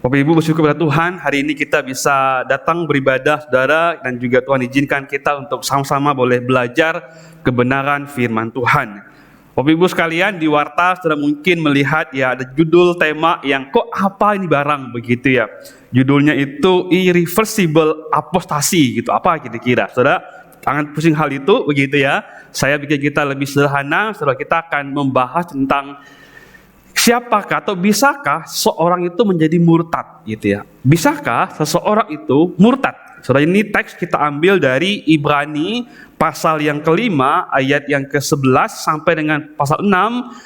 Bapak Ibu bersyukur pada Tuhan, hari ini kita bisa datang beribadah saudara, dan juga Tuhan izinkan kita untuk sama-sama boleh belajar kebenaran firman Tuhan. Bapak Ibu sekalian, di Warta saudara mungkin melihat ya ada judul tema yang kok apa ini barang begitu ya. Judulnya itu irreversible apostasi gitu. Apa kira-kira? Saudara, jangan pusing hal itu begitu ya. Saya bikin kita lebih sederhana, saudara, kita akan membahas tentang siapakah atau bisakah seorang itu menjadi murtad gitu ya. Bisakah seseorang itu murtad? Saudara, ini teks kita ambil dari Ibrani pasal yang kelima ayat yang ke-11 sampai dengan pasal 6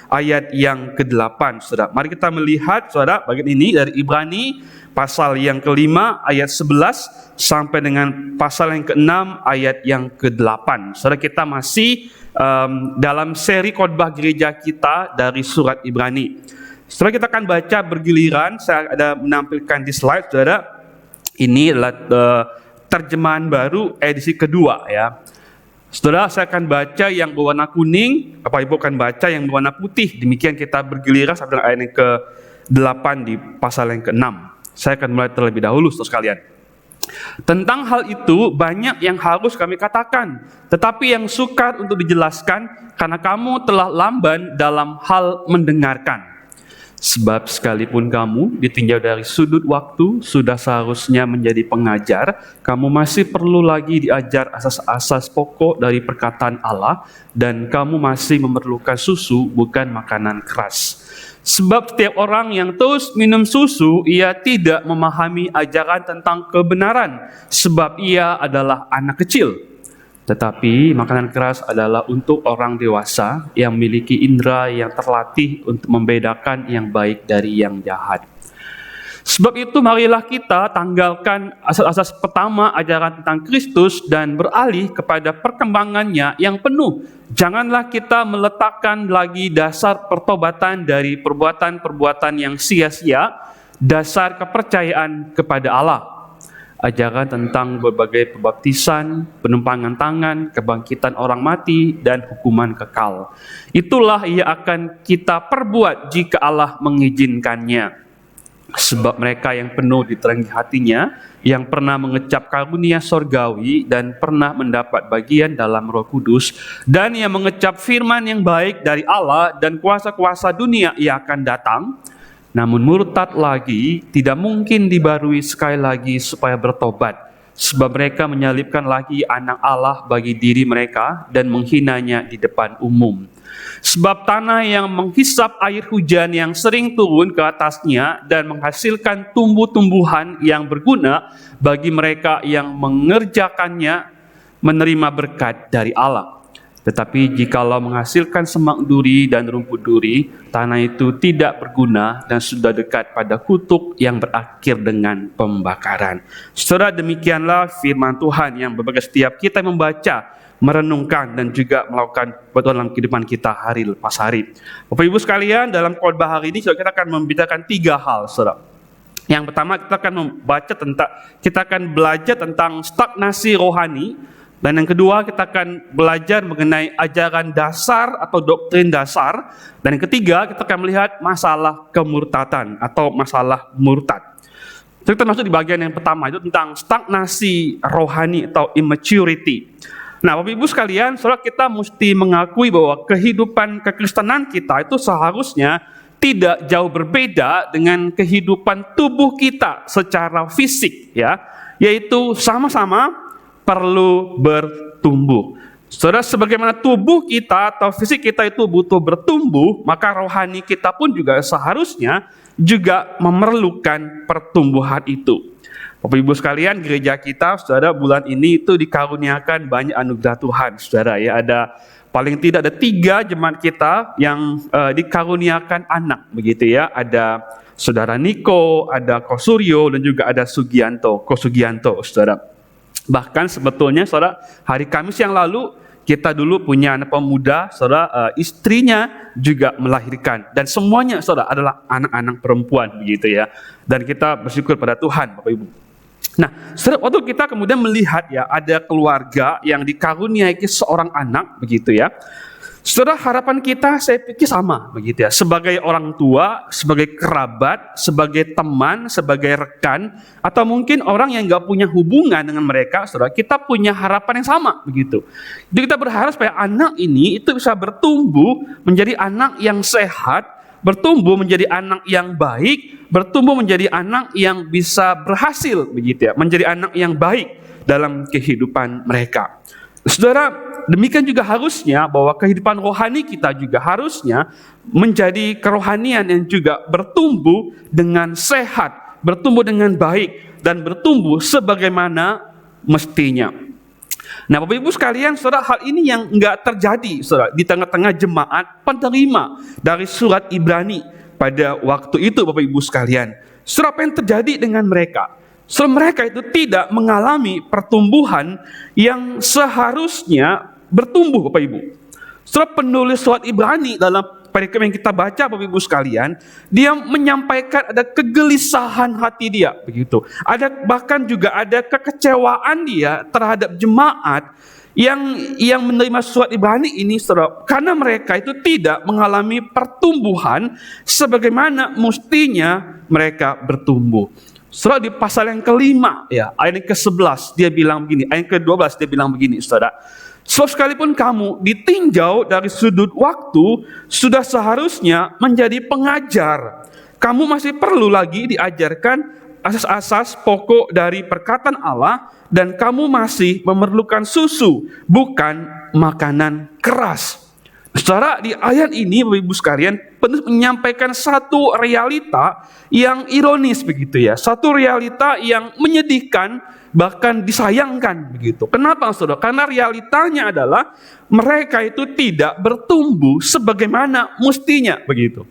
ayat yang ke-8. Saudara, mari kita melihat saudara bagian ini dari Ibrani pasal yang kelima ayat 11 sampai dengan pasal yang ke-6 ayat yang ke-8. Saudara, kita masih dalam seri khotbah gereja kita dari surat Ibrani. Setelah kita akan baca bergiliran, saya ada menampilkan di slide, saudara. Ini adalah terjemahan baru edisi kedua ya. Saudara, saya akan baca yang berwarna kuning, Bapak Ibu akan baca yang berwarna putih. Demikian kita bergiliran sampai ayat yang ke-8 di pasal yang ke-6. Saya akan mulai terlebih dahulu, saudara sekalian. Tentang hal itu banyak yang harus kami katakan, tetapi yang sukar untuk dijelaskan karena kamu telah lamban dalam hal mendengarkan. Sebab sekalipun kamu ditinjau dari sudut waktu sudah seharusnya menjadi pengajar, kamu masih perlu lagi diajar asas-asas pokok dari perkataan Allah, dan kamu masih memerlukan susu bukan makanan keras. Sebab setiap orang yang terus minum susu, ia tidak memahami ajaran tentang kebenaran, sebab ia adalah anak kecil. Tetapi makanan keras adalah untuk orang dewasa yang memiliki indera yang terlatih untuk membedakan yang baik dari yang jahat. Sebab itu marilah kita tanggalkan asas-asas pertama ajaran tentang Kristus dan beralih kepada perkembangannya yang penuh. Janganlah kita meletakkan lagi dasar pertobatan dari perbuatan-perbuatan yang sia-sia, dasar kepercayaan kepada Allah. Ajaran tentang berbagai pembaptisan, penumpangan tangan, kebangkitan orang mati, dan hukuman kekal. Itulah yang akan kita perbuat jika Allah mengizinkannya. Sebab mereka yang penuh diterangi hatinya, yang pernah mengecap karunia sorgawi dan pernah mendapat bagian dalam Roh Kudus, dan yang mengecap firman yang baik dari Allah dan kuasa-kuasa dunia yang akan datang, namun murtad lagi, tidak mungkin dibarui sekali lagi supaya bertobat. Sebab mereka menyalibkan lagi anak Allah bagi diri mereka dan menghinanya di depan umum. Sebab tanah yang menghisap air hujan yang sering turun ke atasnya dan menghasilkan tumbuh-tumbuhan yang berguna bagi mereka yang mengerjakannya menerima berkat dari Allah. Tetapi jikalau menghasilkan semak duri dan rumput duri, tanah itu tidak berguna dan sudah dekat pada kutuk yang berakhir dengan pembakaran. Saudara, demikianlah firman Tuhan yang berbagai setiap kita membaca, merenungkan dan juga melakukan dalam kehidupan kita hari lepas hari. Bapak Ibu sekalian, dalam khotbah hari ini kita akan membicarakan 3 hal, saudara. Yang pertama, kita akan belajar tentang stagnasi rohani, dan yang kedua kita akan belajar mengenai ajaran dasar atau doktrin dasar, dan yang ketiga kita akan melihat masalah kemurtadan atau masalah murtad. Kita masuk di bagian yang pertama, itu tentang stagnasi rohani atau immaturity. Nah, Bapak Ibu sekalian, saudara, kita mesti mengakui bahwa kehidupan kekristenan kita itu seharusnya tidak jauh berbeda dengan kehidupan tubuh kita secara fisik, ya, yaitu sama-sama perlu bertumbuh. Saudara, sebagaimana tubuh kita atau fisik kita itu butuh bertumbuh, maka rohani kita pun juga seharusnya juga memerlukan pertumbuhan itu. Bapak Ibu sekalian, gereja kita, saudara, bulan ini itu dikaruniakan banyak anugerah Tuhan, saudara, ya. Ada paling tidak ada 3 jemaat kita yang dikaruniakan anak, begitu ya. Ada saudara Niko, ada Kosuryo, dan juga ada Kosugianto, saudara. Bahkan sebetulnya, saudara, hari Kamis yang lalu kita dulu punya anak pemuda, saudara, istrinya juga melahirkan, dan semuanya, saudara, adalah anak-anak perempuan, begitu ya. Dan kita bersyukur pada Tuhan, Bapak Ibu. Nah, saudara, waktu kita kemudian melihat ya ada keluarga yang dikaruniai seorang anak, begitu ya. Saudara, harapan kita saya pikir sama begitu ya. Sebagai orang tua, sebagai kerabat, sebagai teman, sebagai rekan, atau mungkin orang yang nggak punya hubungan dengan mereka, saudara, kita punya harapan yang sama begitu. Jadi kita berharap supaya anak ini itu bisa bertumbuh menjadi anak yang sehat, bertumbuh menjadi anak yang baik, bertumbuh menjadi anak yang bisa berhasil begitu ya, menjadi anak yang baik dalam kehidupan mereka. Saudara, demikian juga harusnya bahwa kehidupan rohani kita juga harusnya menjadi kerohanian yang juga bertumbuh dengan sehat, bertumbuh dengan baik, dan bertumbuh sebagaimana mestinya. Nah, Bapak Ibu sekalian, saudara, hal ini yang enggak terjadi, saudara, di tengah-tengah jemaat penerima dari surat Ibrani pada waktu itu, Bapak Ibu sekalian. Saudara, apa yang terjadi dengan mereka? Saudara, mereka itu tidak mengalami pertumbuhan yang seharusnya bertumbuh, Bapak Ibu. Saudara, penulis surat Ibrani dalam perikop yang kita baca, Bapak Ibu sekalian, dia menyampaikan ada kegelisahan hati dia, begitu. Bahkan juga ada kekecewaan dia terhadap jemaat yang menerima surat Ibrani ini, saudara, karena mereka itu tidak mengalami pertumbuhan sebagaimana mestinya mereka bertumbuh. Saudara, di pasal yang kelima, ya, ayat yang ke-11 dia bilang begini, ayat yang ke-12 dia bilang begini, saudara. Sebab sekalipun kamu ditinjau dari sudut waktu, sudah seharusnya menjadi pengajar. Kamu masih perlu lagi diajarkan asas-asas pokok dari perkataan Allah, dan kamu masih memerlukan susu, bukan makanan keras. Saudara, di ayat ini, Bapak Ibu sekalian, penulis menyampaikan satu realita yang ironis begitu ya, satu realita yang menyedihkan, bahkan disayangkan begitu. Kenapa, saudara? Karena realitanya adalah mereka itu tidak bertumbuh sebagaimana mestinya begitu.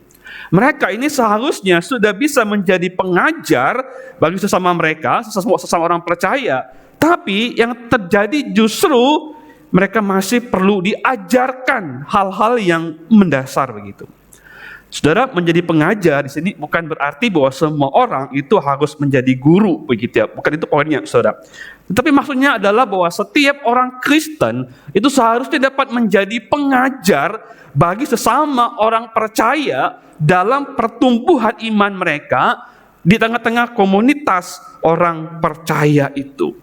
Mereka ini seharusnya sudah bisa menjadi pengajar bagi sesama mereka, sesama orang percaya, tapi yang terjadi justru mereka masih perlu diajarkan hal-hal yang mendasar begitu. Saudara, menjadi pengajar di sini bukan berarti bahwa semua orang itu harus menjadi guru begitu ya. Bukan itu poinnya, saudara. Tetapi maksudnya adalah bahwa setiap orang Kristen itu seharusnya dapat menjadi pengajar bagi sesama orang percaya dalam pertumbuhan iman mereka di tengah-tengah komunitas orang percaya itu.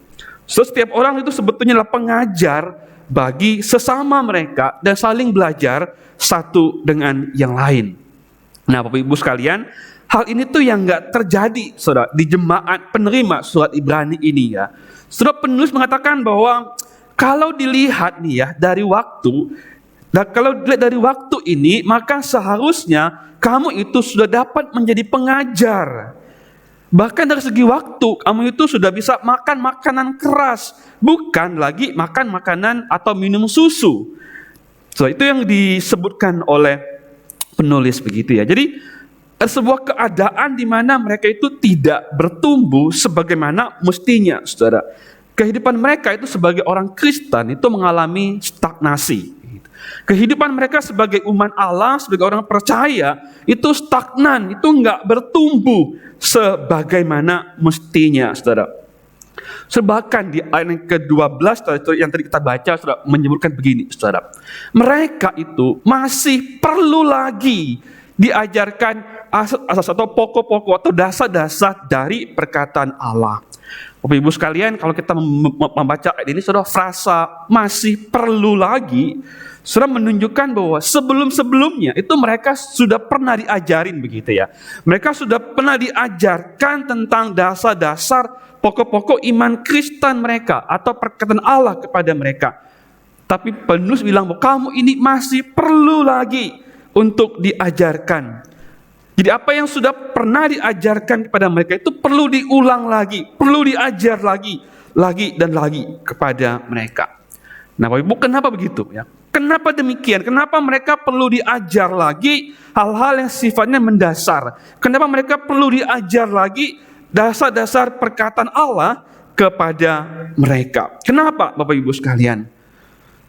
Setiap orang itu sebetulnya adalah pengajar bagi sesama mereka dan saling belajar satu dengan yang lain. Nah, Bapak Ibu sekalian, hal ini tuh yang nggak terjadi, saudara, di jemaat penerima surat Ibrani ini ya. Saudara, penulis mengatakan bahwa kalau dilihat nih ya dari waktu, dan kalau dilihat dari waktu ini, maka seharusnya kamu itu sudah dapat menjadi pengajar. Bahkan dari segi waktu, kamu itu sudah bisa makan makanan keras, bukan lagi makan makanan atau minum susu. So, itu yang disebutkan oleh penulis begitu ya. Jadi sebuah keadaan di mana mereka itu tidak bertumbuh sebagaimana mestinya, saudara. Kehidupan mereka itu sebagai orang Kristen itu mengalami stagnasi. Kehidupan mereka sebagai umat Allah, sebagai orang percaya itu stagnan, itu enggak bertumbuh sebagaimana mestinya, saudara. Bahkan di ayat yang ke-12 yang tadi kita baca, saudara, menyebutkan begini, saudara. Mereka itu masih perlu lagi diajarkan asas atau pokok-pokok atau dasar-dasar dari perkataan Allah. Bapak Ibu sekalian, kalau kita membaca ayat ini, saudara, frasa masih perlu lagi, saudara, menunjukkan bahwa sebelum-sebelumnya itu mereka sudah pernah diajarin begitu ya. Mereka sudah pernah diajarkan tentang dasar-dasar pokok-pokok iman Kristen mereka atau perkataan Allah kepada mereka. Tapi penulis bilang bahwa kamu ini masih perlu lagi untuk diajarkan. Jadi apa yang sudah pernah diajarkan kepada mereka itu perlu diulang lagi, perlu diajar lagi dan lagi kepada mereka. Nah, Bapak Ibu, kenapa begitu ya? Kenapa demikian? Kenapa mereka perlu diajar lagi hal-hal yang sifatnya mendasar? Kenapa mereka perlu diajar lagi dasar-dasar perkataan Allah kepada mereka? Kenapa, Bapak Ibu sekalian?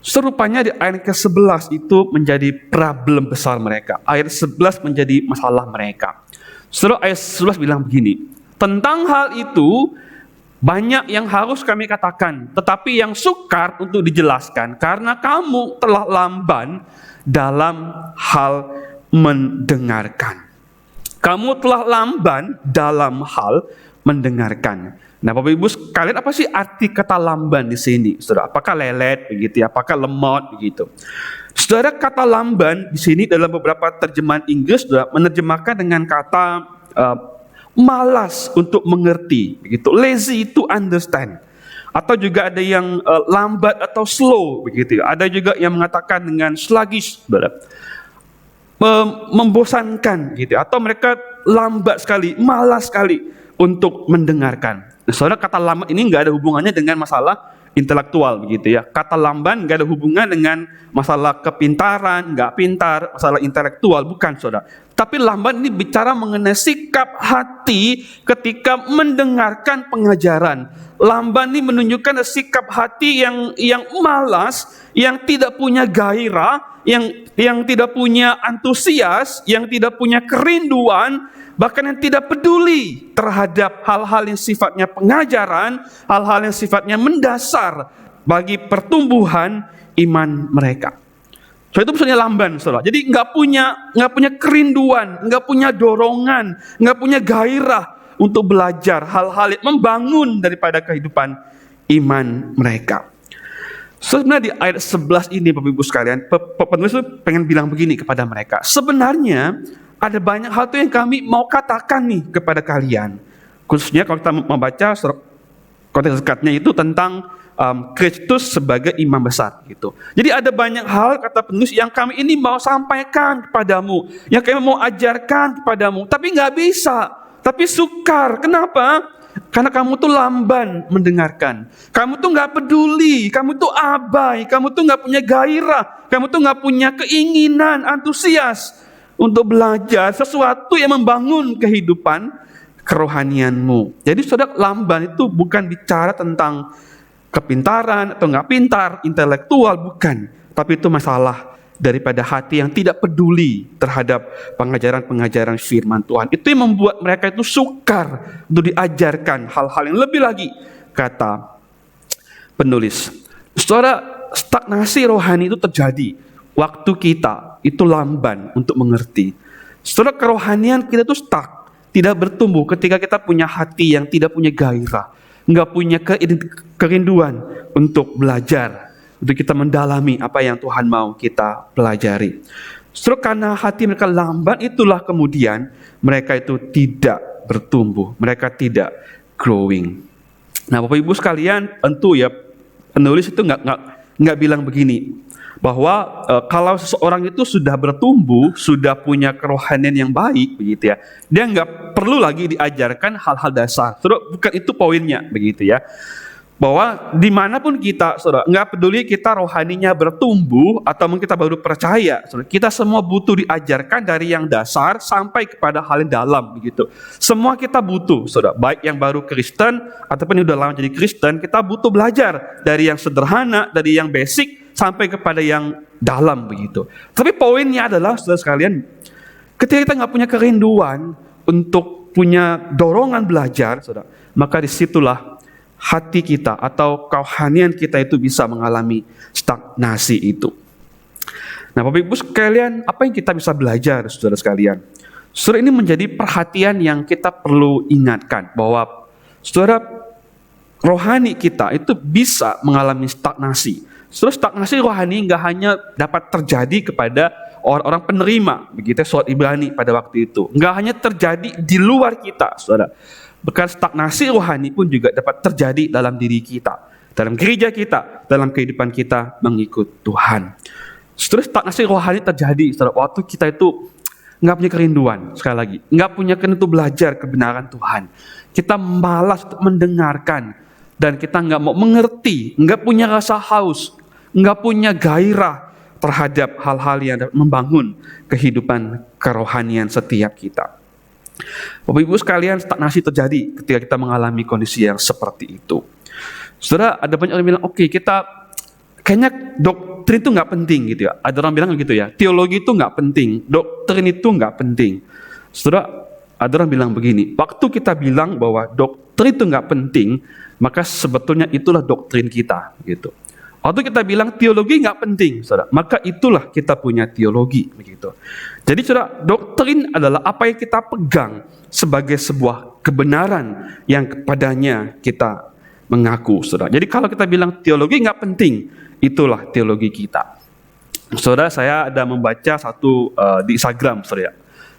Serupanya di ayat ke-11 itu menjadi problem besar mereka. Ayat 11 menjadi masalah mereka. Ayat 11 bilang begini, tentang hal itu Banyak yang harus kami katakan, tetapi yang sukar untuk dijelaskan karena kamu telah lamban dalam hal mendengarkan. Kamu telah lamban dalam hal mendengarkan. Nah, Bapak Ibu sekalian, apa sih arti kata lamban di sini, Saudara? Apakah lelet begitu ya? Apakah lemot begitu? Saudara, kata lamban di sini dalam beberapa terjemahan Inggris Saudara menerjemahkan dengan kata malas untuk mengerti, begitu. Lazy to understand. Atau juga ada yang lambat atau slow begitu. Ada juga yang mengatakan dengan sluggish, Saudara. Membosankan gitu, atau mereka lambat sekali, malas sekali untuk mendengarkan. Nah, Saudara, kata lambat ini nggak ada hubungannya dengan masalah intelektual begitu ya. Kata lamban nggak ada hubungan dengan masalah kepintaran, nggak pintar, masalah intelektual, bukan, Saudara. Tapi lamban ini bicara mengenai sikap hati ketika mendengarkan pengajaran. Lamban ini menunjukkan sikap hati yang malas, yang tidak punya gairah, yang tidak punya antusias, yang tidak punya kerinduan, bahkan yang tidak peduli terhadap hal-hal yang sifatnya pengajaran, hal-hal yang sifatnya mendasar bagi pertumbuhan iman mereka. So, itu maksudnya lamban, Saudara. Jadi nggak punya kerinduan, nggak punya dorongan, nggak punya gairah untuk belajar hal-hal yang membangun daripada kehidupan iman mereka. So, sebenarnya di ayat 11 ini, Bapak Ibu sekalian, penulis itu pengen bilang begini kepada mereka. Sebenarnya ada banyak hal yang kami mau katakan nih kepada kalian. Khususnya kalau kita membaca konteks dekatnya itu tentang Kristus sebagai imam besar gitu. Jadi ada banyak hal, kata penulis, yang kami ini mau sampaikan kepadamu, yang kami mau ajarkan kepadamu, tapi nggak bisa, tapi sukar. Kenapa? Karena kamu tuh lamban mendengarkan, kamu tuh nggak peduli, kamu tuh abai, kamu tuh nggak punya gairah, kamu tuh nggak punya keinginan, antusias untuk belajar sesuatu yang membangun kehidupan kerohanianmu. Jadi Saudara, lamban itu bukan bicara tentang kepintaran atau nggak pintar, intelektual, bukan. Tapi itu masalah daripada hati yang tidak peduli terhadap pengajaran-pengajaran firman Tuhan. Itu yang membuat mereka itu sukar untuk diajarkan hal-hal yang lebih lagi, kata penulis. Saudara, stagnasi rohani itu terjadi waktu kita itu lamban untuk mengerti. Saudara, kerohanian kita itu stuck, tidak bertumbuh ketika kita punya hati yang tidak punya gairah, nggak punya kerinduan untuk belajar, untuk kita mendalami apa yang Tuhan mau kita pelajari. Justru karena hati mereka lamban, itulah kemudian mereka itu tidak bertumbuh, mereka tidak growing. Nah, Bapak Ibu sekalian, tentu ya penulis itu nggak bilang begini, bahwa kalau seseorang itu sudah bertumbuh, sudah punya kerohanian yang baik, begitu ya, dia nggak perlu lagi diajarkan hal-hal dasar. Saudara, bukan itu poinnya, begitu ya. Bahwa dimanapun kita, saudara, nggak peduli kita rohaninya bertumbuh atau mungkin kita baru percaya, saudara, kita semua butuh diajarkan dari yang dasar sampai kepada hal yang dalam, begitu. Semua kita butuh, saudara, baik yang baru Kristen ataupun yang udah lama jadi Kristen, kita butuh belajar dari yang sederhana, dari yang basic sampai kepada yang dalam, begitu. Tapi poinnya adalah, saudara sekalian, ketika kita nggak punya kerinduan untuk punya dorongan belajar, saudara, maka disitulah hati kita atau kerohanian kita itu bisa mengalami stagnasi itu. Nah, Bapak Ibu sekalian, apa yang kita bisa belajar, saudara sekalian? Saudara, ini menjadi perhatian yang kita perlu ingatkan, bahwa saudara, rohani kita itu bisa mengalami stagnasi. Saudara, stagnasi rohani nggak hanya dapat terjadi kepada orang-orang penerima, begitu surat Ibrani pada waktu itu. Nggak hanya terjadi di luar kita, saudara. Bahkan stagnasi rohani pun juga dapat terjadi dalam diri kita, dalam gereja kita, dalam kehidupan kita mengikut Tuhan. Terus stagnasi rohani terjadi waktu kita itu nggak punya kerinduan, sekali lagi, nggak punya kerinduan untuk belajar kebenaran Tuhan. Kita malas untuk mendengarkan, dan kita nggak mau mengerti, nggak punya rasa haus, nggak punya gairah terhadap hal-hal yang dapat membangun kehidupan kerohanian setiap kita. Bapak Ibu sekalian, stagnasi terjadi ketika kita mengalami kondisi yang seperti itu. Saudara, ada banyak orang bilang, oke, kita kayaknya doktrin itu nggak penting gitu ya. Ada orang bilang gitu ya, teologi itu nggak penting, doktrin itu nggak penting. Saudara, ada orang bilang begini, waktu kita bilang bahwa doktrin itu nggak penting, maka sebetulnya itulah doktrin kita, gitu. Waktu kita bilang teologi nggak penting, saudara, maka itulah kita punya teologi, begitu. Jadi, saudara, doktrin adalah apa yang kita pegang sebagai sebuah kebenaran yang kepadanya kita mengaku, saudara. Jadi kalau kita bilang teologi nggak penting, itulah teologi kita. Saudara, saya ada membaca satu di Instagram, saudara,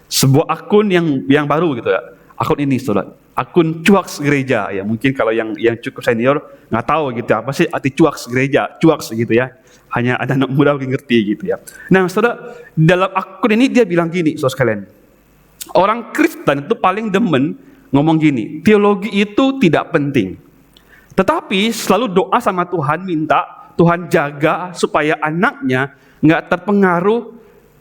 sebuah akun yang baru, gitu ya. Akun ini, saudara, akun cuaks gereja, ya mungkin kalau yang cukup senior nggak tahu gitu apa sih arti cuaks gereja, cuaks gitu ya. Hanya ada anak muda mungkin ngerti gitu ya. Nah, saudara, dalam akun ini dia bilang gini, saudara sekalian, orang Kristen itu paling demen ngomong gini, teologi itu tidak penting, tetapi selalu doa sama Tuhan, minta Tuhan jaga supaya anaknya nggak terpengaruh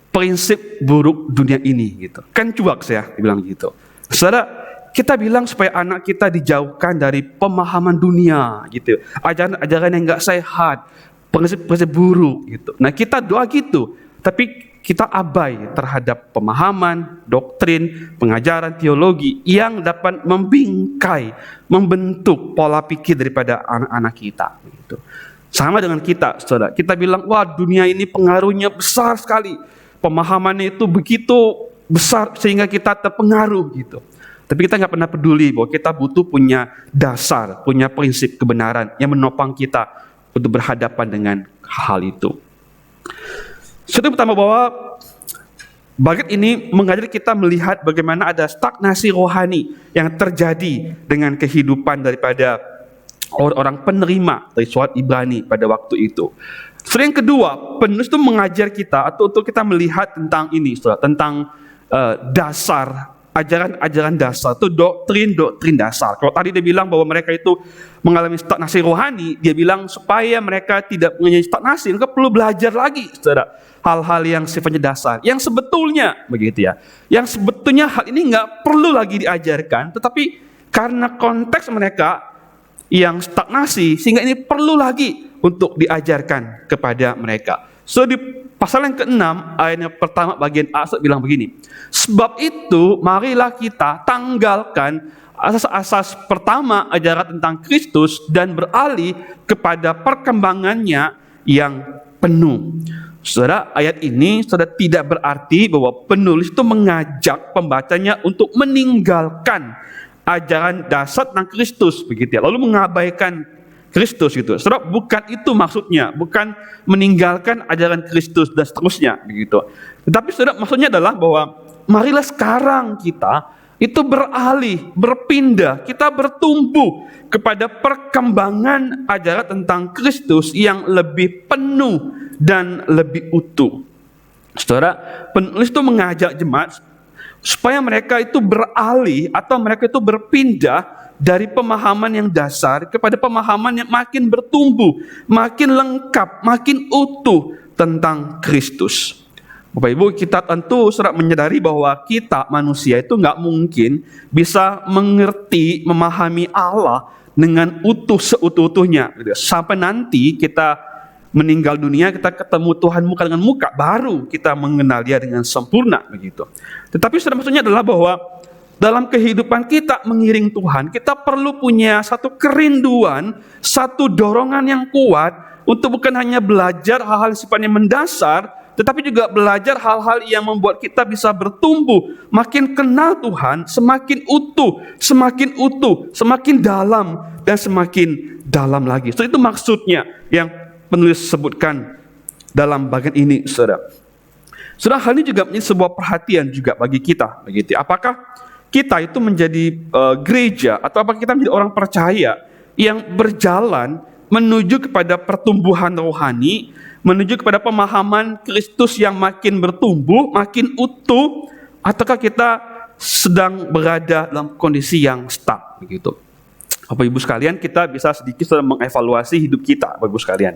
prinsip buruk dunia ini, gitu. Kan cuaks ya, dibilang gitu. Saudara, kita bilang supaya anak kita dijauhkan dari pemahaman dunia, gitu, ajaran-ajaran yang nggak sehat, prinsip-prinsip buruk, gitu. Nah, kita doa gitu, tapi kita abai terhadap pemahaman, doktrin, pengajaran teologi yang dapat membingkai, membentuk pola pikir daripada anak-anak kita, gitu. Sama dengan kita, saudara. Kita bilang, wah, dunia ini pengaruhnya besar sekali, pemahamannya itu begitu besar sehingga kita terpengaruh, gitu. Tapi kita nggak pernah peduli bahwa kita butuh punya dasar, punya prinsip kebenaran yang menopang kita untuk berhadapan dengan hal itu. Satu pertama, bahwa bagian ini mengajari kita melihat bagaimana ada stagnasi rohani yang terjadi dengan kehidupan daripada orang-orang penerima dari surat Ibrani pada waktu itu. Yang kedua, penulis itu mengajar kita atau untuk kita melihat tentang ini, saudara, tentang dasar, ajaran-ajaran dasar, itu doktrin dasar. Kalau tadi dia bilang bahwa mereka itu mengalami stagnasi rohani, dia bilang supaya mereka tidak punya stagnasi, mereka perlu belajar lagi, saudara, hal-hal yang sifatnya dasar, yang sebetulnya begitu ya, yang sebetulnya hal ini nggak perlu lagi diajarkan, tetapi karena konteks mereka yang stagnasi, sehingga ini perlu lagi untuk diajarkan kepada mereka. So di pasal yang ke-6 ayat yang pertama bagian A bilang begini, sebab itu marilah kita tanggalkan asas-asas pertama ajaran tentang Kristus dan beralih kepada perkembangannya yang penuh. Saudara, ayat ini saudara tidak berarti bahwa penulis itu mengajak pembacanya untuk meninggalkan ajaran dasar tentang Kristus, begitu ya, lalu mengabaikan Kristus, gitu. Saudara, bukan itu maksudnya, bukan meninggalkan ajaran Kristus dan seterusnya, begitu. Tetapi saudara, maksudnya adalah bahwa marilah sekarang kita itu beralih, berpindah, kita bertumbuh kepada perkembangan ajaran tentang Kristus yang lebih penuh dan lebih utuh. Saudara, penulis itu mengajak jemaat supaya mereka itu beralih atau mereka itu berpindah dari pemahaman yang dasar kepada pemahaman yang makin bertumbuh, makin lengkap, makin utuh tentang Kristus. Bapak Ibu, kita tentu saudara menyadari bahwa kita manusia itu nggak mungkin bisa mengerti, memahami Allah dengan utuh seutuh-utuhnya. Sampai nanti kita meninggal dunia, kita ketemu Tuhan muka dengan muka, baru kita mengenal Dia dengan sempurna, begitu. Tetapi saudara, maksudnya adalah bahwa dalam kehidupan kita mengiring Tuhan, kita perlu punya satu kerinduan, satu dorongan yang kuat untuk bukan hanya belajar hal-hal sifatnya mendasar, tetapi juga belajar hal-hal yang membuat kita bisa bertumbuh, makin kenal Tuhan, semakin utuh, semakin dalam, dan semakin dalam lagi. So, itu maksudnya yang penulis sebutkan dalam bagian ini, saudara. Saudara, hal ini juga menjadi sebuah perhatian juga bagi kita, begitu. Apakah kita itu menjadi gereja atau apakah kita menjadi orang percaya yang berjalan menuju kepada pertumbuhan rohani, menuju kepada pemahaman Kristus yang makin bertumbuh, makin utuh, ataukah kita sedang berada dalam kondisi yang stuck, begitu. Bapak Ibu sekalian, kita bisa sedikit mengevaluasi hidup kita, Bapak Ibu sekalian.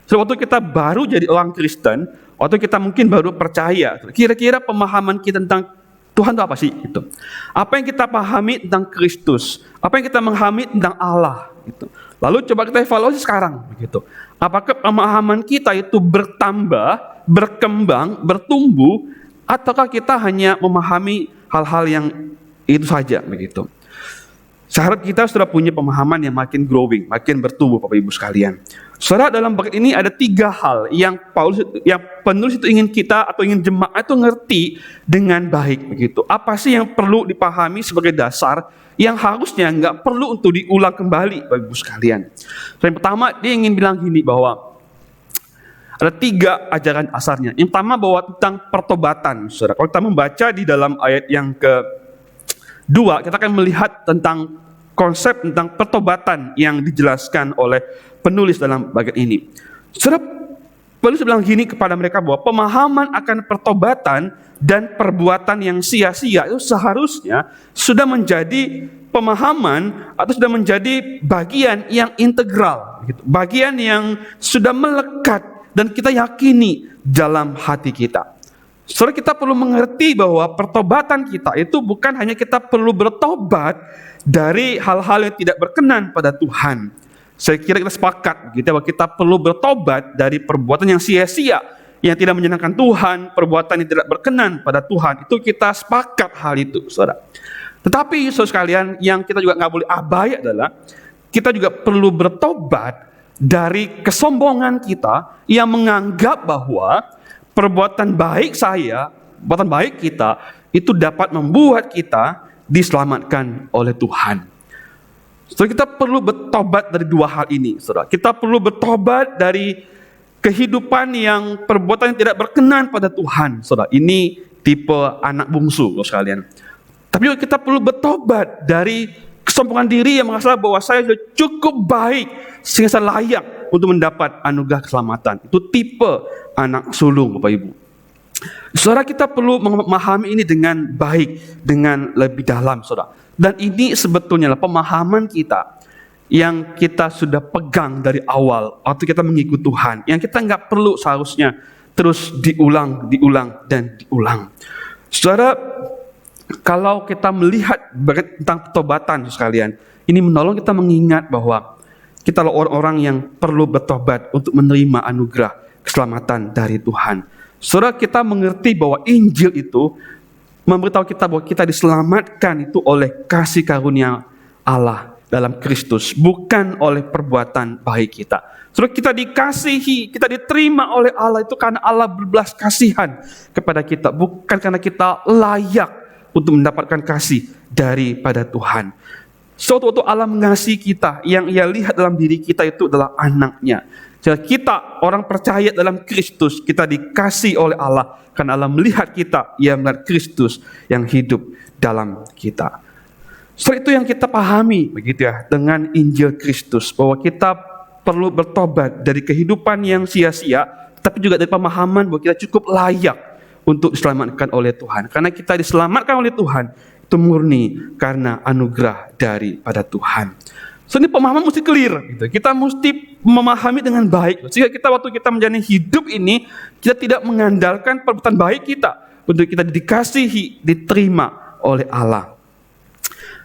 So, waktu kita baru jadi orang Kristen, waktu kita mungkin baru percaya, kira-kira pemahaman kita tentang Tuhan itu apa sih? Gitu. Apa yang kita pahami tentang Kristus? Apa yang kita memahami tentang Allah? Gitu. Lalu coba kita evaluasi sekarang, begitu. Apakah pemahaman kita itu bertambah, berkembang, bertumbuh, ataukah kita hanya memahami hal-hal yang itu saja, begitu. Saya harap kita sudah punya pemahaman yang makin growing, makin bertumbuh Bapak Ibu sekalian. Saudara, dalam bagian ini ada 3 hal yang penulis itu ingin kita atau ingin jemaat itu ngerti dengan baik begitu. Apa sih yang perlu dipahami sebagai dasar yang harusnya nggak perlu untuk diulang kembali Bapak Ibu sekalian. So, yang pertama dia ingin bilang gini bahwa ada 3 ajaran dasarnya. Yang pertama bahwa tentang pertobatan. Saudara, kalau kita membaca di dalam ayat yang kedua, kita akan melihat tentang konsep tentang pertobatan yang dijelaskan oleh penulis dalam bagian ini. Saudara, penulis bilang gini kepada mereka bahwa pemahaman akan pertobatan dan perbuatan yang sia-sia itu seharusnya sudah menjadi pemahaman atau sudah menjadi bagian yang integral, gitu. Bagian yang sudah melekat dan kita yakini dalam hati kita. Saudara, kita perlu mengerti bahwa pertobatan kita itu bukan hanya kita perlu bertobat dari hal-hal yang tidak berkenan pada Tuhan. Saya kira kita sepakat gitu, bahwa kita perlu bertobat dari perbuatan yang sia-sia, yang tidak menyenangkan Tuhan, perbuatan yang tidak berkenan pada Tuhan. Itu kita sepakat hal itu, saudara. Tetapi saudara sekalian, yang kita juga nggak boleh abai adalah kita juga perlu bertobat dari kesombongan kita yang menganggap bahwa perbuatan baik perbuatan baik kita itu dapat membuat kita diselamatkan oleh Tuhan. Saudara, kita perlu bertobat dari 2 hal ini, saudara. Kita perlu bertobat dari kehidupan yang perbuatan yang tidak berkenan pada Tuhan, saudara. Ini tipe anak bungsu, saudara sekalian. Tapi juga kita perlu bertobat dari kesombongan diri yang merasa bahwa saya sudah cukup baik sehingga saya layak untuk mendapat anugerah keselamatan. Itu tipe anak sulung, Bapak Ibu. Saudara, kita perlu memahami ini dengan baik, dengan lebih dalam, saudara. Dan ini sebetulnya pemahaman kita yang kita sudah pegang dari awal waktu kita mengikut Tuhan, yang kita nggak perlu seharusnya terus diulang dan diulang. Saudara, kalau kita melihat tentang pertobatan sekalian, ini menolong kita mengingat bahwa kita adalah orang-orang yang perlu bertobat untuk menerima anugerah keselamatan dari Tuhan. Saudara, kita mengerti bahwa Injil itu memberitahu kita bahwa kita diselamatkan itu oleh kasih karunia Allah dalam Kristus, bukan oleh perbuatan baik kita. Saudara, kita dikasihi, kita diterima oleh Allah itu karena Allah berbelas kasihan kepada kita, bukan karena kita layak untuk mendapatkan kasih daripada Tuhan. Suatu waktu Allah mengasihi kita, yang Ia lihat dalam diri kita itu adalah anak-Nya. Jadi kita orang percaya dalam Kristus, kita dikasihi oleh Allah karena Allah melihat kita, Ia melihat Kristus yang hidup dalam kita. Setelah itu yang kita pahami begitu ya dengan Injil Kristus, bahwa kita perlu bertobat dari kehidupan yang sia-sia, tapi juga dari pemahaman bahwa kita cukup layak untuk diselamatkan oleh Tuhan. Karena kita diselamatkan oleh Tuhan itu murni karena anugerah daripada Tuhan. So, ini pemahaman mesti clear gitu. Kita mesti memahami dengan baik sehingga kita waktu kita menjalani hidup ini, kita tidak mengandalkan perbuatan baik kita untuk kita dikasihi, diterima oleh Allah.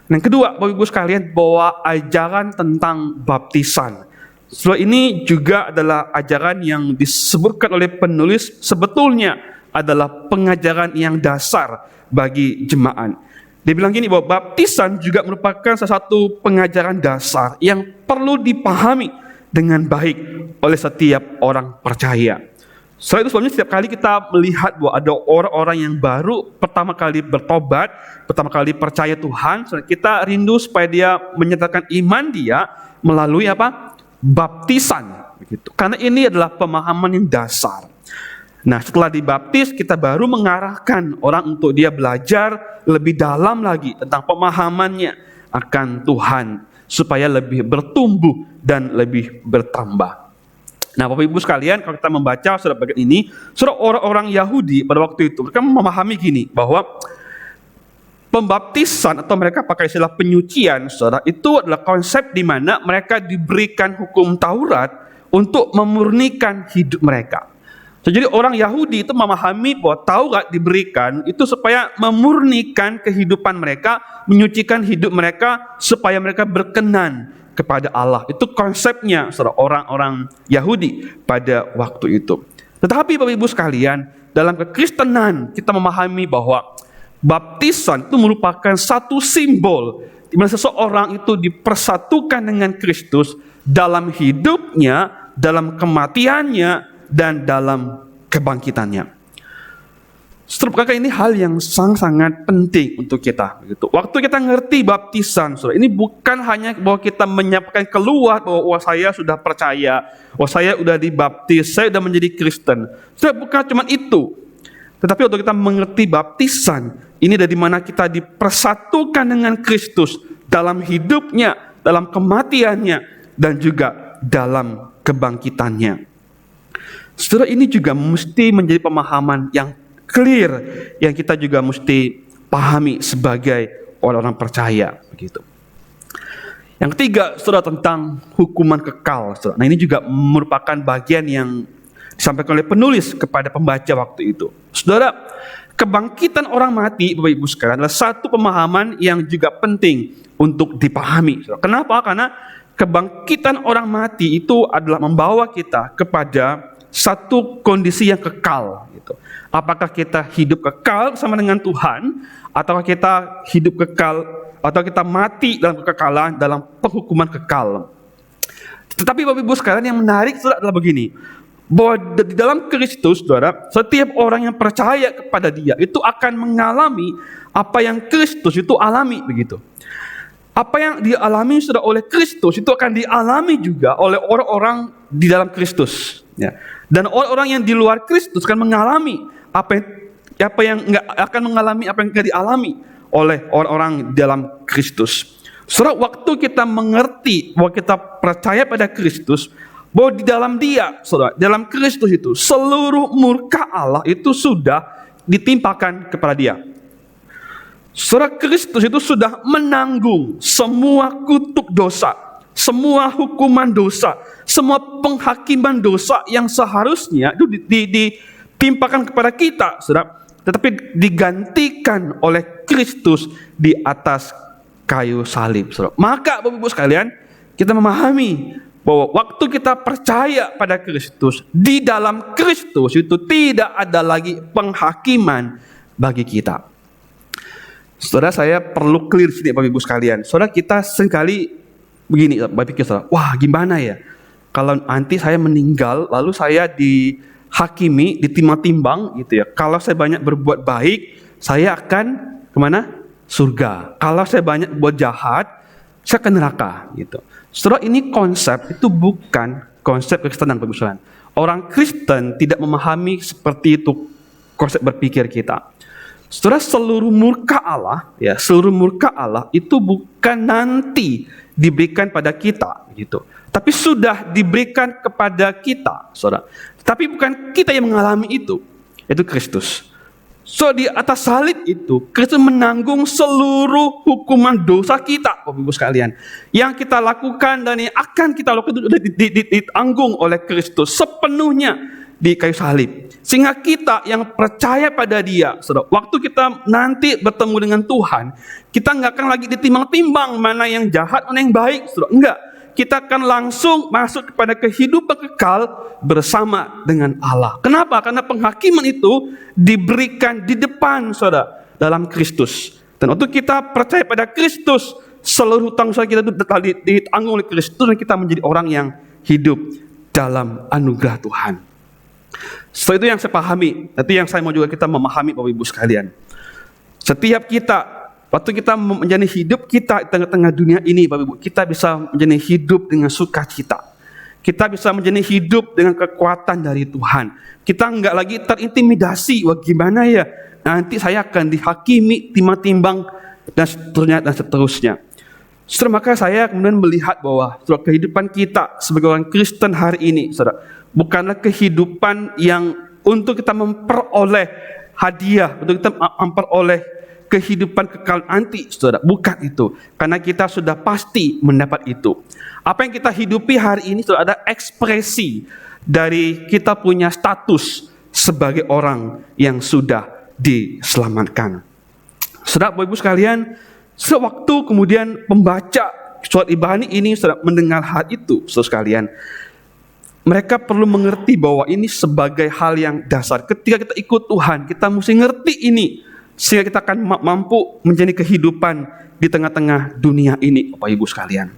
Yang kedua, Bapak Ibu sekalian, bahwa ajaran tentang baptisan. So, ini juga adalah ajaran yang disebutkan oleh penulis sebetulnya adalah pengajaran yang dasar bagi jemaat. Dia bilang gini, bahwa baptisan juga merupakan salah satu pengajaran dasar yang perlu dipahami dengan baik oleh setiap orang percaya. Selain itu sebabnya setiap kali kita melihat bahwa ada orang-orang yang baru pertama kali bertobat, pertama kali percaya Tuhan, kita rindu supaya dia menyatakan iman dia melalui apa? Baptisan. Begitu. Karena ini adalah pemahaman yang dasar. Nah, setelah dibaptis, kita baru mengarahkan orang untuk dia belajar lebih dalam lagi tentang pemahamannya akan Tuhan, supaya lebih bertumbuh dan lebih bertambah. Nah, Bapak Ibu sekalian, kalau kita membaca surat bagian ini, surat orang-orang Yahudi pada waktu itu, mereka memahami gini, bahwa pembaptisan atau mereka pakai istilah penyucian, saudara, itu adalah konsep di mana mereka diberikan hukum Taurat untuk memurnikan hidup mereka. Jadi orang Yahudi itu memahami bahwa Taurat diberikan itu supaya memurnikan kehidupan mereka, menyucikan hidup mereka supaya mereka berkenan kepada Allah. Itu konsepnya saudara, orang-orang Yahudi pada waktu itu. Tetapi Bapak Ibu sekalian, dalam kekristenan kita memahami bahwa baptisan itu merupakan satu simbol di mana seseorang itu dipersatukan dengan Kristus dalam hidupnya, dalam kematiannya, dan dalam kebangkitannya. Saudara, ini hal yang sangat penting untuk kita. Begitu. Waktu kita ngerti baptisan, saudara, ini bukan hanya bahwa kita menyampaikan keluar bahwa saya sudah percaya, saya sudah dibaptis, saya sudah menjadi Kristen. Saudara, bukan cuma itu. Tetapi waktu kita mengerti baptisan, ini dari mana kita dipersatukan dengan Kristus dalam hidupnya, dalam kematiannya, dan juga dalam kebangkitannya. Saudara, ini juga mesti menjadi pemahaman yang clear yang kita juga mesti pahami sebagai orang-orang percaya, begitu. Yang ketiga, saudara, tentang hukuman kekal, saudara. Nah, ini juga merupakan bagian yang disampaikan oleh penulis kepada pembaca waktu itu. Saudara, kebangkitan orang mati, Bapak Ibu sekalian, adalah satu pemahaman yang juga penting untuk dipahami, saudara. Kenapa? Karena kebangkitan orang mati itu adalah membawa kita kepada satu kondisi yang kekal, gitu. Apakah kita hidup kekal bersama dengan Tuhan, atau kita hidup kekal, atau kita mati dalam kekekalan, dalam penghukuman kekal. Tetapi Bapak Ibu sekalian, yang menarik saudara adalah begini, bahwa di dalam Kristus, saudara, setiap orang yang percaya kepada Dia itu akan mengalami apa yang Kristus itu alami, begitu. Apa yang dialami saudara oleh Kristus itu akan dialami juga oleh orang-orang di dalam Kristus, ya. Dan orang-orang yang di luar Kristus akan mengalami apa yang nggak akan mengalami apa yang nggak dialami oleh orang-orang dalam Kristus. Saudara, waktu kita mengerti bahwa kita percaya pada Kristus, bahwa di dalam Dia, saudara, dalam Kristus itu seluruh murka Allah itu sudah ditimpakan kepada Dia. Saudara, Kristus itu sudah menanggung semua kutuk dosa, semua hukuman dosa, semua penghakiman dosa yang seharusnya itu ditimpakan kepada kita, saudara, tetapi digantikan oleh Kristus di atas kayu salib, saudara. Maka Bapak Ibu sekalian, kita memahami bahwa waktu kita percaya pada Kristus, di dalam Kristus itu tidak ada lagi penghakiman bagi kita. Saudara, saya perlu clear sini Bapak Ibu sekalian. Saudara, kita seringkali begini, berpikir saudara, wah gimana ya kalau nanti saya meninggal lalu saya dihakimi, ditimbang-timbang gitu ya. Kalau saya banyak berbuat baik, saya akan kemana? Surga. Kalau saya banyak buat jahat, saya ke neraka gitu. Saudara, ini konsep itu bukan konsep Kristenan, Bapak Ibu sekalian. Orang Kristen tidak memahami seperti itu konsep berpikir kita. Saudara, seluruh murka Allah, ya, seluruh murka Allah itu bukan nanti diberikan pada kita, gitu. Tapi sudah diberikan kepada kita, saudara. Tapi bukan kita yang mengalami itu Kristus. So di atas salib itu Kristus menanggung seluruh hukuman dosa kita, Bapak Ibu sekalian. Yang kita lakukan dan yang akan kita lakukan itu ditanggung oleh Kristus sepenuhnya di kayu salib. Sehingga kita yang percaya pada Dia, saudara, waktu kita nanti bertemu dengan Tuhan, kita nggak akan lagi ditimbang-timbang mana yang jahat, mana yang baik, saudara. Enggak. Kita akan langsung masuk kepada kehidupan kekal bersama dengan Allah. Kenapa? Karena penghakiman itu diberikan di depan, saudara, dalam Kristus. Dan untuk kita percaya pada Kristus, seluruh tanggung jawab kita itu ditanggung oleh Kristus, dan kita menjadi orang yang hidup dalam anugerah Tuhan. Setelah itu yang saya pahami, nanti yang saya mau juga kita memahami Bapak Ibu sekalian. Setiap kita, waktu kita menjalani hidup kita di tengah-tengah dunia ini, Bapak Ibu, kita bisa menjalani hidup dengan sukacita. Kita bisa menjalani hidup dengan kekuatan dari Tuhan. Kita enggak lagi terintimidasi, wah gimana ya, nanti saya akan dihakimi, timbang-timbang, dan seterusnya. Saudara, maka saya kemudian melihat bahwa saudara, kehidupan kita sebagai orang Kristen hari ini, saudara, bukanlah kehidupan yang untuk kita memperoleh hadiah, untuk kita memperoleh kehidupan kekal nanti, saudara. Bukan itu. Karena kita sudah pasti mendapat itu. Apa yang kita hidupi hari ini, saudara, ada ekspresi dari kita punya status sebagai orang yang sudah diselamatkan. Saudara, Bapak Ibu sekalian, sewaktu kemudian pembaca surat Ibrani ini, saudara, mendengar hal itu, saudara sekalian, mereka perlu mengerti bahwa ini sebagai hal yang dasar. Ketika kita ikut Tuhan, kita mesti ngerti ini. sehingga kita akan mampu menjadi kehidupan di tengah-tengah dunia ini, Bapak Ibu sekalian.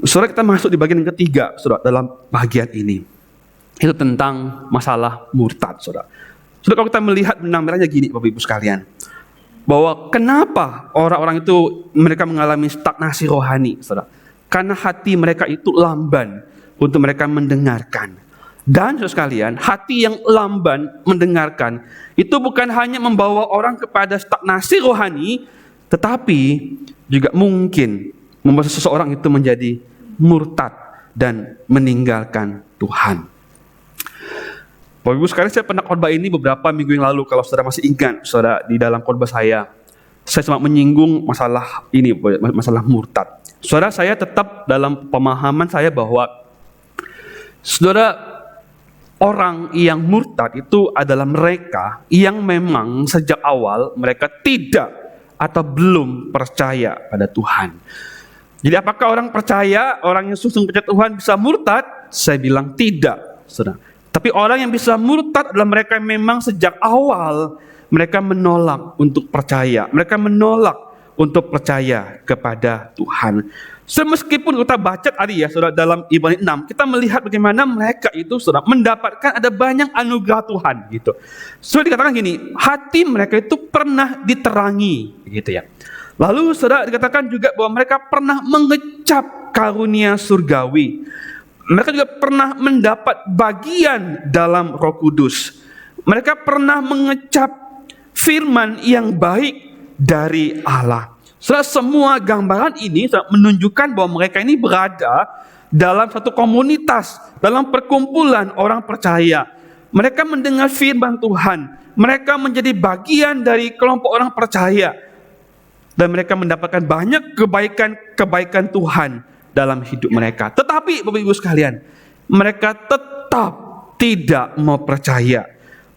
Saudara, kita masuk di bagian yang ketiga, saudara, dalam bagian ini. Itu tentang masalah murtad, saudara. Saudara, kalau kita melihat benang merahnya gini, Bapak Ibu sekalian, bahwa kenapa orang-orang itu mereka mengalami stagnasi rohani, saudara? Karena hati mereka itu lamban untuk mereka mendengarkan. Dan saudara sekalian, hati yang lamban mendengarkan itu bukan hanya membawa orang kepada stagnasi rohani, tetapi juga mungkin membuat seseorang itu menjadi murtad dan meninggalkan Tuhan. Bapak Ibu sekalian, saya pernah khotbah ini beberapa minggu yang lalu. Kalau saudara masih ingat, saudara, di dalam khotbah saya sempat menyinggung masalah ini, masalah murtad. Saudara, saya tetap dalam pemahaman saya bahwa saudara, orang yang murtad itu adalah mereka yang memang sejak awal mereka tidak atau belum percaya pada Tuhan. Jadi apakah orang percaya, orang yang sungguh percaya Tuhan bisa murtad? Saya bilang tidak, saudara. Tapi orang yang bisa murtad adalah mereka yang memang sejak awal mereka menolak untuk percaya. Mereka menolak untuk percaya kepada Tuhan. Meskipun kita baca tadi ya, saudara, dalam Ibrani 6, kita melihat bagaimana mereka itu, saudara, mendapatkan ada banyak anugerah Tuhan gitu. Saudara, dikatakan gini, hati mereka itu pernah diterangi gitu ya. Lalu saudara, dikatakan juga bahwa mereka pernah mengecap karunia surgawi. Mereka juga pernah mendapat bagian dalam Roh Kudus. Mereka pernah mengecap firman yang baik dari Allah. Saudara, semua gambaran ini menunjukkan bahwa mereka ini berada dalam satu komunitas, dalam perkumpulan orang percaya. Mereka mendengar firman Tuhan. Mereka menjadi bagian dari kelompok orang percaya. Dan mereka mendapatkan banyak kebaikan Tuhan dalam hidup mereka. Tetapi Bapak Ibu sekalian, mereka tetap tidak mau percaya.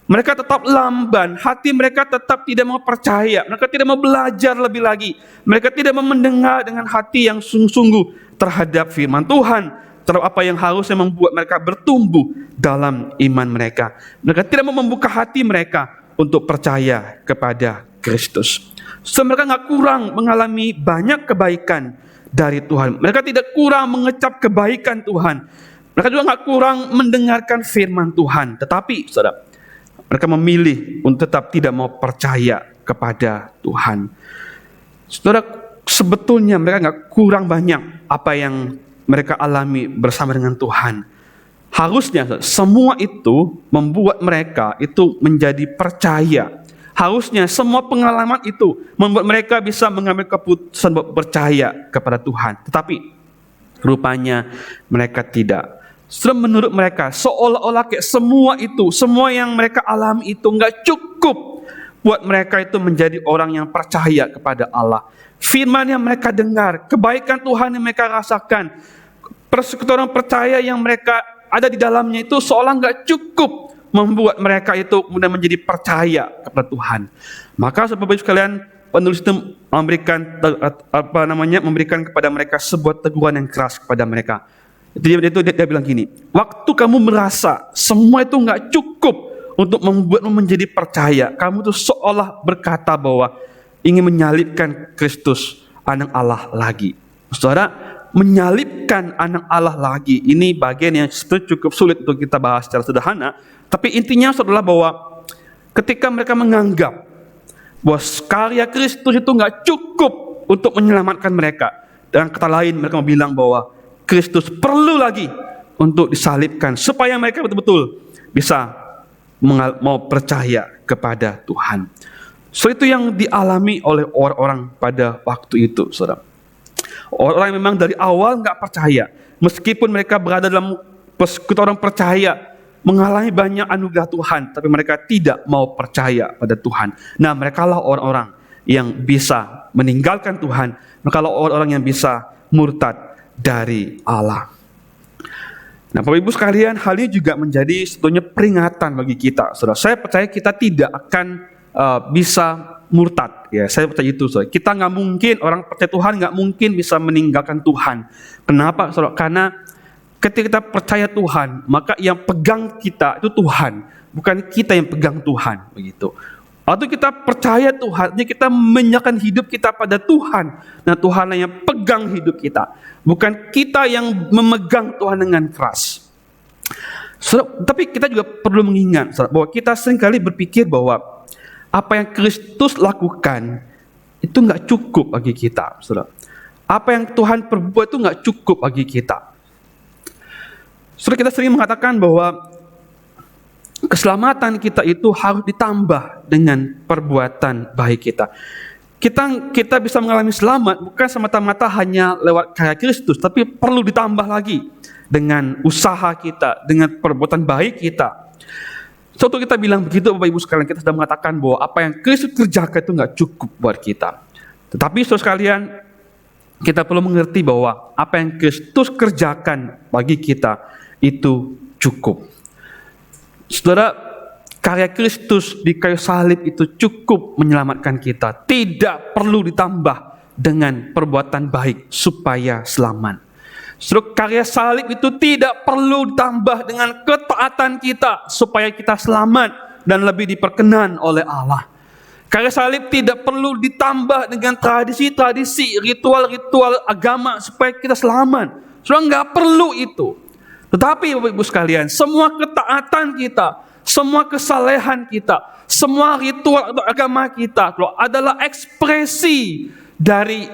Mereka tetap lamban, hati mereka tetap tidak mau percaya. Mereka tidak mau belajar lebih lagi. Mereka tidak mau mendengar dengan hati yang sungguh-sungguh terhadap firman Tuhan, terhadap apa yang harusnya membuat mereka bertumbuh dalam iman mereka. Mereka tidak mau membuka hati mereka untuk percaya kepada Kristus. So, mereka nggak kurang mengalami banyak kebaikan dari Tuhan. Mereka tidak kurang mengecap kebaikan Tuhan. Mereka juga nggak kurang mendengarkan firman Tuhan. Tetapi, saudara, mereka memilih untuk tetap tidak mau percaya kepada Tuhan. Saudara, sebetulnya mereka nggak kurang banyak apa yang mereka alami bersama dengan Tuhan. Harusnya semua itu membuat mereka itu menjadi percaya. Harusnya semua pengalaman itu membuat mereka bisa mengambil keputusan percaya kepada Tuhan. Tetapi rupanya mereka tidak. Menurut mereka seolah-olah kayak semua itu, semua yang mereka alami itu nggak cukup buat mereka itu menjadi orang yang percaya kepada Allah. Firman yang mereka dengar, kebaikan Tuhan yang mereka rasakan, persekutuan percaya yang mereka ada di dalamnya itu seolah nggak cukup membuat mereka itu kemudian menjadi percaya kepada Tuhan. Maka Bapak Ibu sekalian, penulis itu memberikan kepada mereka sebuah teguran yang keras kepada mereka. Dia bilang gini, waktu kamu merasa semua itu nggak cukup untuk membuatmu menjadi percaya, kamu tuh seolah berkata bahwa ingin menyalibkan Kristus, anak Allah lagi. Saudara, menyalibkan anak Allah lagi, ini bagian yang cukup sulit untuk kita bahas secara sederhana. Tapi intinya adalah bahwa ketika mereka menganggap bahwa karya Kristus itu nggak cukup untuk menyelamatkan mereka, dengan kata lain mereka bilang bahwa Kristus perlu lagi untuk disalibkan supaya mereka betul-betul bisa mau percaya kepada Tuhan. So itu yang dialami oleh orang-orang pada waktu itu, saudara. Orang yang memang dari awal nggak percaya, meskipun mereka berada dalam persekutuan orang percaya, mengalami banyak anugerah Tuhan, tapi mereka tidak mau percaya pada Tuhan. Nah, mereka lah orang-orang yang bisa meninggalkan Tuhan. Mereka lah orang-orang yang bisa murtad dari Allah. Nah, Bapak Ibu sekalian, hal ini juga menjadi sebetulnya peringatan bagi kita. Saudara, saya percaya kita tidak akan bisa murtad. Ya, saya percaya itu. Saudara. Kita nggak mungkin, orang percaya Tuhan nggak mungkin bisa meninggalkan Tuhan. Kenapa? Saudara? Karena ketika kita percaya Tuhan, maka yang pegang kita itu Tuhan, bukan kita yang pegang Tuhan, begitu. Atau kita percaya Tuhan, jadi kita menyerahkan hidup kita pada Tuhan. Nah, Tuhan yang pegang hidup kita, bukan kita yang memegang Tuhan dengan keras. Tapi kita juga perlu mengingat bahwa kita seringkali berpikir bahwa apa yang Kristus lakukan itu nggak cukup bagi kita, saudara. Apa yang Tuhan perbuat itu nggak cukup bagi kita. Saudara, kita sering mengatakan bahwa keselamatan kita itu harus ditambah dengan perbuatan baik kita. Kita bisa mengalami selamat bukan semata-mata hanya lewat karya Kristus, tapi perlu ditambah lagi dengan usaha kita, dengan perbuatan baik kita. Contoh kita bilang begitu, Bapak Ibu sekalian, kita sudah mengatakan bahwa apa yang Kristus kerjakan itu nggak cukup buat kita. Tetapi saudara sekalian, kita perlu mengerti bahwa apa yang Kristus kerjakan bagi kita itu cukup. Saudara, karya Kristus di kayu salib itu cukup menyelamatkan kita. Tidak perlu ditambah dengan perbuatan baik supaya selamat. Saudara, karya salib itu tidak perlu ditambah dengan ketaatan kita supaya kita selamat dan lebih diperkenan oleh Allah. Karya salib tidak perlu ditambah dengan tradisi-tradisi, ritual-ritual agama supaya kita selamat. Saudara, nggak perlu itu. Tetapi Bapak Ibu sekalian, semua ketaatan kita, semua kesalehan kita, semua ritual agama kita adalah ekspresi dari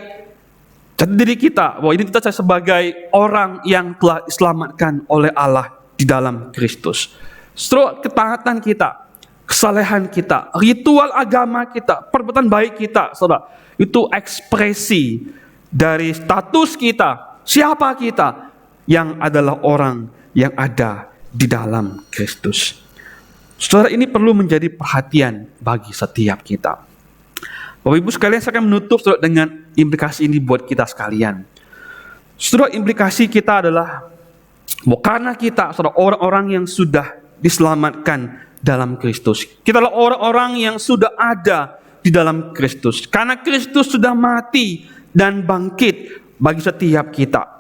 diri kita, bahwa ini kita sebagai orang yang telah diselamatkan oleh Allah di dalam Kristus. Setelah ketaatan kita, kesalehan kita, ritual agama kita, perbuatan baik kita, saudara, itu ekspresi dari status kita, siapa kita, yang adalah orang yang ada di dalam Kristus. Saudara, ini perlu menjadi perhatian bagi setiap kita. Bapak Ibu sekalian, saya akan menutup saudara dengan implikasi ini buat kita sekalian. Saudara, implikasi kita adalah bahwa karena kita saudara orang-orang yang sudah diselamatkan dalam Kristus. Kita adalah orang-orang yang sudah ada di dalam Kristus. Karena Kristus sudah mati dan bangkit bagi setiap kita.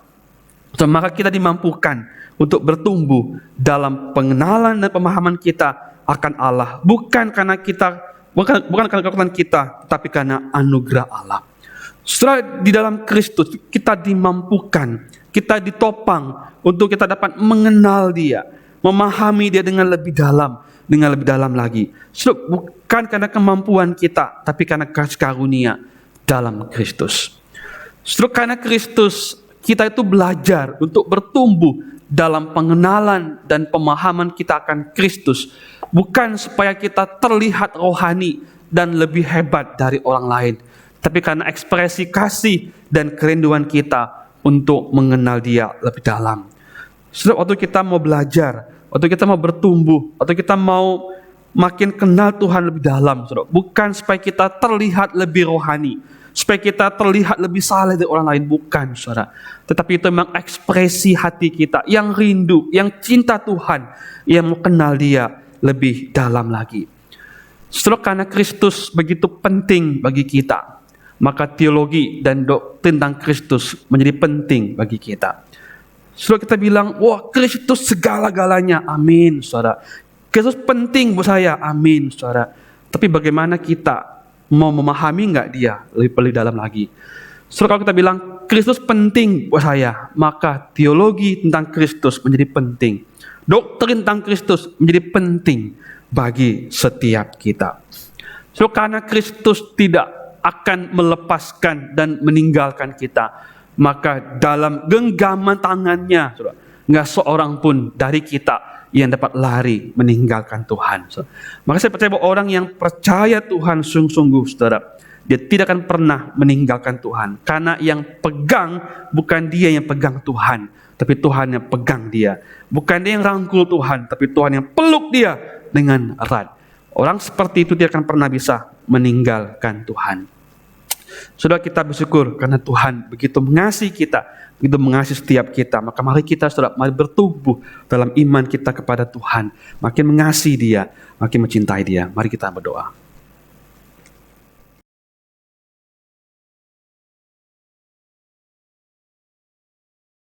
Maka kita dimampukan untuk bertumbuh dalam pengenalan dan pemahaman kita akan Allah. Bukan karena karena kekuatan kita, tapi karena anugerah Allah. Setelah di dalam Kristus kita dimampukan, kita ditopang untuk kita dapat mengenal Dia, memahami Dia dengan lebih dalam lagi. Bukan karena kemampuan kita, tapi karena kasih karunia dalam Kristus. Karena Kristus, kita itu belajar untuk bertumbuh dalam pengenalan dan pemahaman kita akan Kristus. Bukan supaya kita terlihat rohani dan lebih hebat dari orang lain, tapi karena ekspresi kasih dan kerinduan kita untuk mengenal Dia lebih dalam. Waktu kita mau belajar, waktu kita mau bertumbuh, waktu kita mau makin kenal Tuhan lebih dalam, bukan supaya kita terlihat lebih rohani, supaya kita terlihat lebih saleh dari orang lain, bukan, saudara. Tetapi itu memang ekspresi hati kita yang rindu, yang cinta Tuhan, yang mau kenal Dia lebih dalam lagi. Saudara, karena Kristus begitu penting bagi kita, maka teologi dan doktrin tentang Kristus menjadi penting bagi kita. Saudara, kita bilang, wah, Kristus segala-galanya, amin, saudara. Kristus penting buat saya, amin, saudara. Tapi bagaimana kita mau memahami nggak Dia lebih dalam lagi? Saudara, kalau kita bilang Kristus penting buat saya, maka teologi tentang Kristus menjadi penting. Doktrin tentang Kristus menjadi penting bagi setiap kita. Saudara, karena Kristus tidak akan melepaskan dan meninggalkan kita, maka dalam genggaman tangannya, saudara, nggak seorang pun dari kita yang dapat lari meninggalkan Tuhan. Maka saya percaya bahwa orang yang percaya Tuhan sungguh-sungguh, saudara, dia tidak akan pernah meninggalkan Tuhan. Karena yang pegang bukan dia yang pegang Tuhan, tapi Tuhan yang pegang dia. Bukan dia yang rangkul Tuhan, tapi Tuhan yang peluk dia dengan erat. Orang seperti itu tidak akan pernah bisa meninggalkan Tuhan. Saudara, kita bersyukur karena Tuhan begitu mengasihi kita, begitu mengasihi setiap kita. Maka mari kita, saudara, mari bertumbuh dalam iman kita kepada Tuhan, makin mengasihi Dia, makin mencintai Dia. Mari kita berdoa.